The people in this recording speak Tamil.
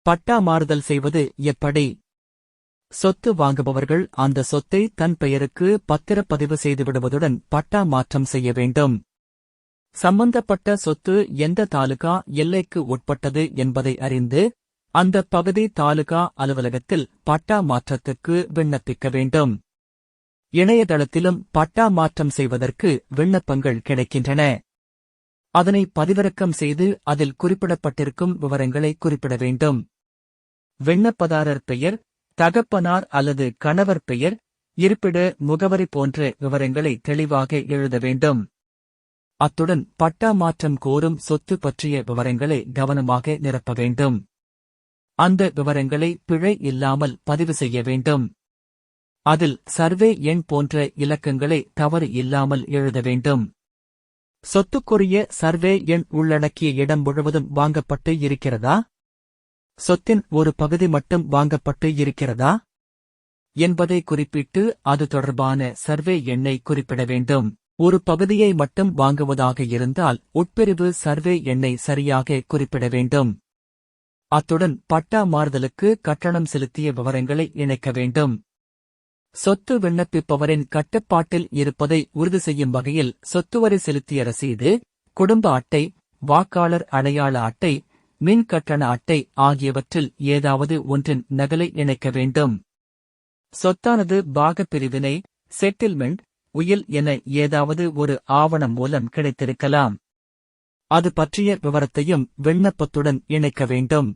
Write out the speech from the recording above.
பட்டா மாறுதல் செய்வது எப்படி? சொத்து வாங்குபவர்கள் அந்த சொத்தை தன் பெயருக்கு பத்திரப்பதிவு செய்துவிடுவதுடன் பட்டா மாற்றம் செய்ய வேண்டும். சம்பந்தப்பட்ட சொத்து எந்த தாலுகா எல்லைக்கு உட்பட்டது என்பதை அறிந்து அந்த பகுதி தாலுகா அலுவலகத்தில் பட்டா மாற்றத்துக்கு விண்ணப்பிக்க வேண்டும். இணையதளத்திலும் பட்டா மாற்றம் செய்வதற்கு விண்ணப்பங்கள் கிடைக்கின்றன. அதனை பதிவிறக்கம் செய்து அதில் குறிப்பிடப்பட்டிருக்கும் விவரங்களை குறிப்பிட வேண்டும். விண்ணப்பதாரர் பெயர், தகப்பனார் அல்லது கணவர் பெயர், இருப்பிட முகவரி போன்ற விவரங்களை தெளிவாக எழுத வேண்டும். அத்துடன் பட்டா மாற்றம் கோரும் சொத்து பற்றிய விவரங்களை கவனமாக நிரப்ப வேண்டும். அந்த விவரங்களை பிழை இல்லாமல் பதிவு செய்ய வேண்டும். அதில் சர்வே எண் போன்ற இலக்கங்களை தவறு இல்லாமல் எழுத வேண்டும். சொத்துக்குரிய சர்வே எண் உள்ளடக்கிய இடம் முழுவதும் வாங்கப்பட்டு இருக்கிறதா? சொத்தின் ஒரு பகுதி மட்டும் வாங்கப்பட்டு இருக்கிறதா என்பதை குறிப்பிட்டு அது தொடர்பான சர்வே எண்ணை குறிப்பிட வேண்டும். ஒரு பகுதியை மட்டும் வாங்குவதாக இருந்தால் உட்பிரிவு சர்வே எண்ணை சரியாக குறிப்பிட வேண்டும். அத்துடன் பட்டா மாறுதலுக்கு கட்டணம் செலுத்திய விவரங்களை இணைக்க வேண்டும். சொத்து விண்ணப்பிப்பவரின் கட்டுப்பாட்டில் இருப்பதை உறுதி செய்யும் வகையில் சொத்துவரி செலுத்திய ரசீது, குடும்ப அட்டை, வாக்காளர் அடையாள அட்டை, மின் கட்டண அட்டை ஆகியவற்றில் ஏதாவது ஒன்றின் நகலை இணைக்க வேண்டும். சொத்தானது பாகப்பிரிவினை, செட்டில்மெண்ட், உயில் என ஏதாவது ஒரு ஆவணம் மூலம் கிடைத்திருக்கலாம். அது பற்றிய விவரத்தையும் விண்ணப்பத்துடன் இணைக்க வேண்டும்.